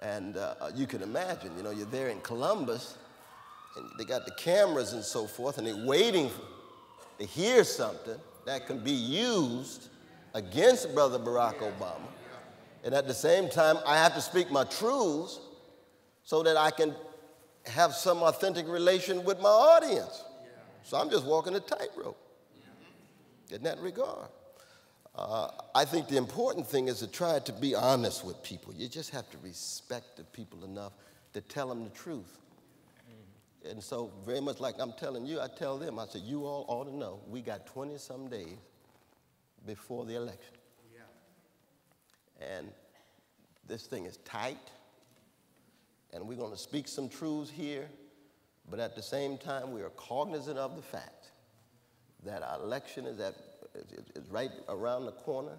And you can imagine, you know, you're there in Columbus, and they got the cameras and so forth, and they're waiting to hear something that can be used against Brother Barack Obama. And at the same time, I have to speak my truths so that I can have some authentic relation with my audience. So I'm just walking a tightrope in that regard. I think the important thing is to try to be honest with people. You just have to respect the people enough to tell them the truth. And so very much like I'm telling you, I tell them, I say, you all ought to know, we got 20-some days before the election. And this thing is tight, and we're going to speak some truths here, but at the same time, we are cognizant of the fact that our election is right around the corner,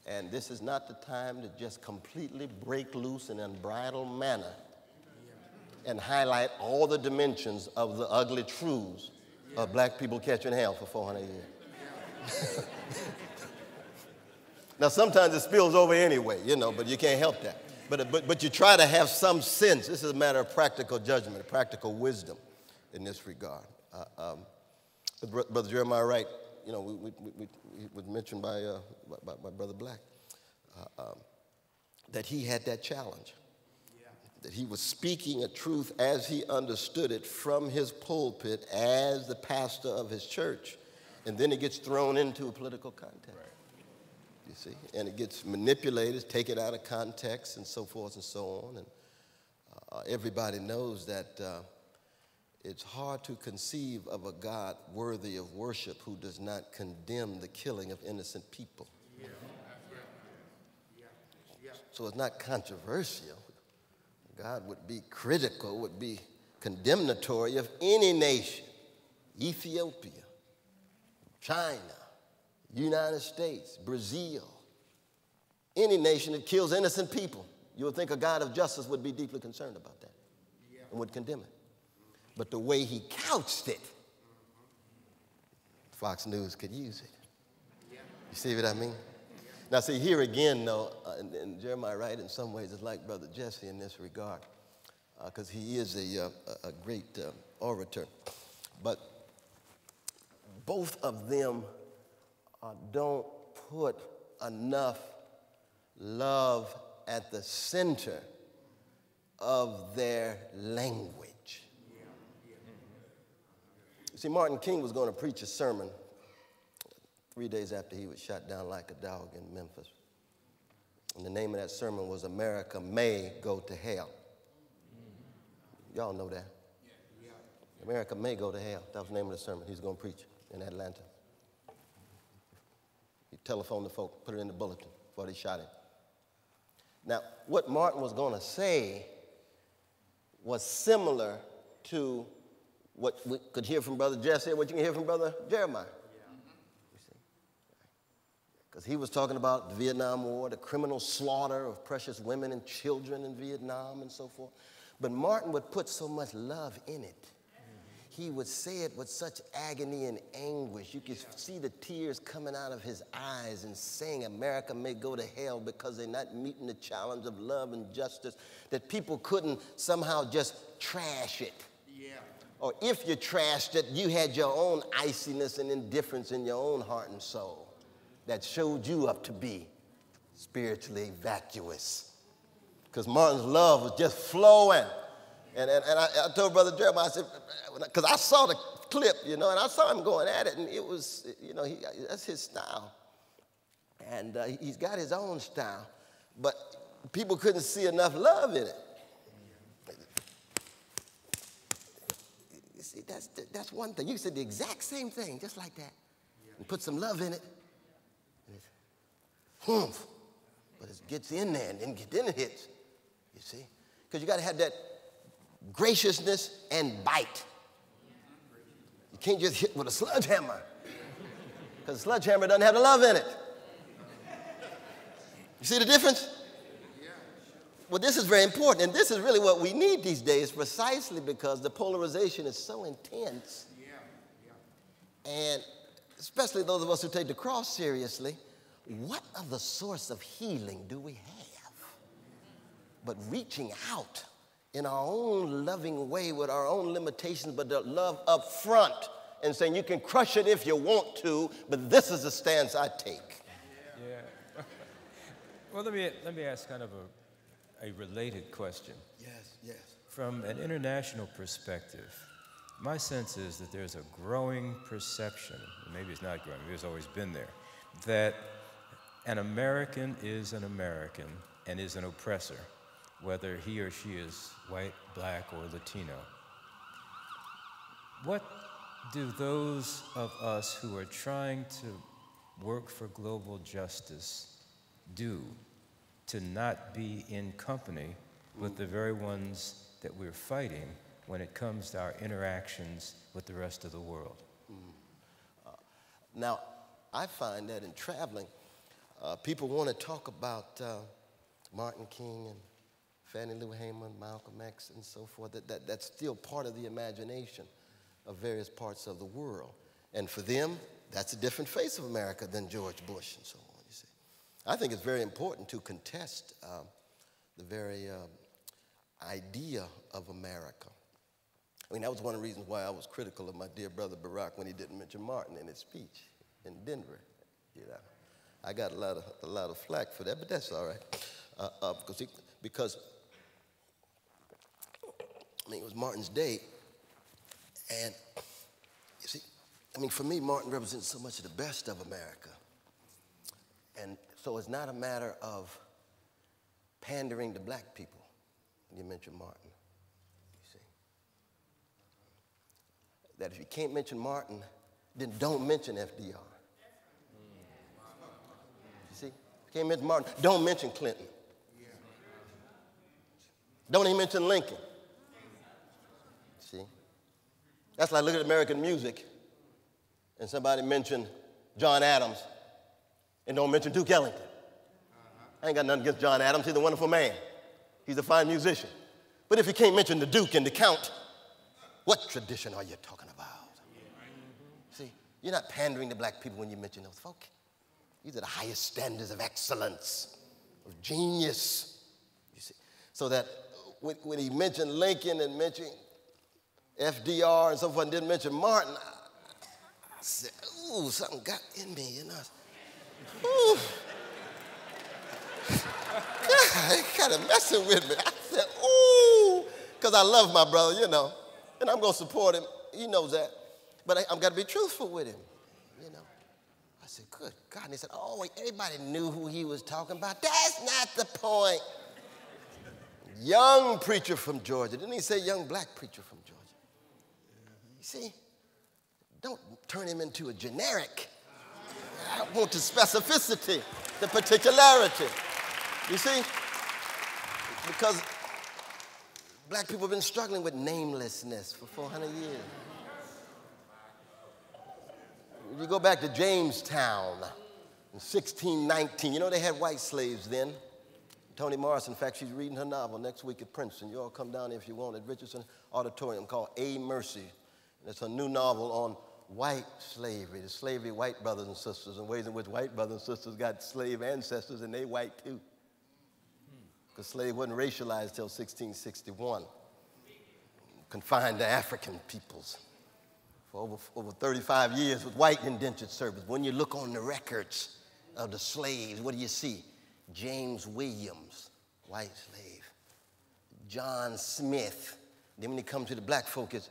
and this is not the time to just completely break loose in an unbridled manner and highlight all the dimensions of the ugly truths of black people catching hell for 400 years. Now, sometimes it spills over anyway, you know, but you can't help that. But you try to have some sense. This is a matter of practical judgment, practical wisdom in this regard. Brother Jeremiah Wright, you know, it was mentioned by Brother Black, that he had that challenge, that he was speaking a truth as he understood it from his pulpit as the pastor of his church, and then it gets thrown into a political context. You see, and it gets manipulated, taken out of context, and so forth and so on. And everybody knows that it's hard to conceive of a God worthy of worship who does not condemn the killing of innocent people. So it's not controversial. God would be critical, would be condemnatory of any nation, Ethiopia, China, United States, Brazil, any nation that kills innocent people. You would think a God of justice would be deeply concerned about that and would condemn it. But the way he couched it, Fox News could use it. You see what I mean? Now, see, here again, though, and Jeremiah Wright in some ways is like Brother Jesse in this regard, because he is a great orator. But both of them don't put enough love at the center of their language. See, Martin King was going to preach a sermon 3 days after he was shot down like a dog in Memphis. And the name of that sermon was America May Go to Hell. Y'all know that. America May Go to Hell. That was the name of the sermon he was going to preach in Atlanta. He telephoned the folk, put it in the bulletin before they shot him. Now, what Martin was going to say was similar to what we could hear from Brother Jesse and what you can hear from Brother Jeremiah. You see? Because he was talking about the Vietnam War, the criminal slaughter of precious women and children in Vietnam and so forth. But Martin would put so much love in it. He would say it with such agony and anguish. You could see the tears coming out of his eyes and saying America may go to hell because they're not meeting the challenge of love and justice, that people couldn't somehow just trash it. Or if you trashed it, you had your own iciness and indifference in your own heart and soul that showed you up to be spiritually vacuous. Because Martin's love was just flowing. And I told Brother Jeremiah, I said, because I saw the clip, you know, and I saw him going at it, and it was, you know, that's his style. And he's got his own style. But people couldn't see enough love in it. You see, that's one thing. You said the exact same thing, just like that, and put some love in it. But it gets in there, and then it hits, you see. Because you got to have that graciousness and bite. You can't just hit with a sledgehammer, because a sledgehammer doesn't have the love in it. You see the difference? Well, this is very important, and this is really what we need these days, precisely because the polarization is so intense. And especially those of us who take the cross seriously, what other source of healing do we have but reaching out in our own loving way with our own limitations, but the love up front and saying, you can crush it if you want to, but this is the stance I take. Yeah. Well, let me ask kind of a related question. Yes. From an international perspective, my sense is that there's a growing perception, maybe it's not growing, maybe it's always been there, that an American is an American and is an oppressor, whether he or she is white, black, or Latino. What do those of us who are trying to work for global justice do to not be in company with the very ones that we're fighting when it comes to our interactions with the rest of the world? Now, I find that in traveling, people want to talk about Martin King and Fannie Lou Hamer, Malcolm X, and so forth. That's still part of the imagination of various parts of the world. And for them, that's a different face of America than George Bush and so on, you see. I think it's very important to contest the very idea of America. I mean, that was one of the reasons why I was critical of my dear brother Barack when he didn't mention Martin in his speech in Denver. You know, I got a lot of flack for that, but that's all right. Because I mean, it was Martin's day, and you see, I mean, for me, Martin represents so much of the best of America. And so it's not a matter of pandering to black people when you mention Martin. You see, that if you can't mention Martin, then don't mention FDR. You see, if you can't mention Martin, don't mention Clinton. Don't even mention Lincoln. See, that's like looking at American music and somebody mention John Adams and don't mention Duke Ellington. I ain't got nothing against John Adams. He's a wonderful man. He's a fine musician. But if you can't mention the Duke and the Count, what tradition are you talking about? See, you're not pandering to black people when you mention those folk. These are the highest standards of excellence, of genius. You see, so that when he mentioned Lincoln and mentioned FDR and so forth and didn't mention Martin, I said, ooh, something got in me, you know. Ooh. God, kind of messing with me. I said, ooh, because I love my brother, you know, and I'm going to support him. He knows that. But I've got to be truthful with him, you know. I said, good God. And he said, oh, wait, everybody knew who he was talking about. That's not the point. Young preacher from Georgia. Didn't he say young black preacher from Georgia? You see, don't turn him into a generic. I want the specificity, the particularity. You see, because black people have been struggling with namelessness for 400 years. If you go back to Jamestown in 1619, you know they had white slaves then. Toni Morrison, in fact, she's reading her novel next week at Princeton. You all come down there if you want at Richardson Auditorium called A Mercy. And it's a new novel on white slavery, the slavery of white brothers and sisters, and ways in which white brothers and sisters got slave ancestors and they white too. Because slavery wasn't racialized till 1661, confined to African peoples for over 35 years with white indentured servants. When you look on the records of the slaves, what do you see? James Williams, white slave. John Smith. Then when you come to the black folk, it's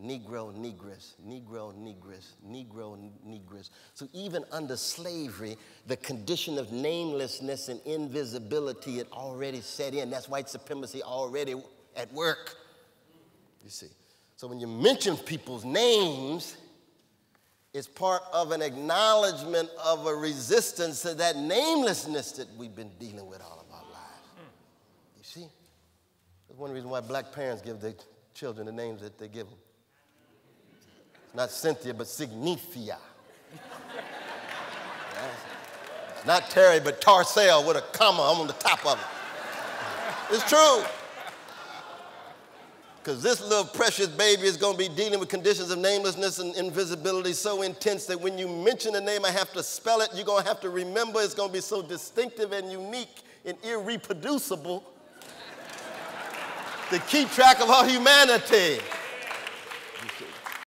Negro, Negress, Negro, Negress, Negro, Negress. So even under slavery, the condition of namelessness and invisibility had already set in. That's white supremacy already at work, you see. So when you mention people's names, it's part of an acknowledgement of a resistance to that namelessness that we've been dealing with all of our lives. You see? That's one reason why black parents give their children the names that they give them. It's not Cynthia, but Signifia. It's not Terry, but Tarcell with a comma on the top of it. It's true. Because this little precious baby is going to be dealing with conditions of namelessness and invisibility so intense that when you mention the name, I have to spell it. You're going to have to remember it's going to be so distinctive and unique and irreproducible to keep track of our humanity.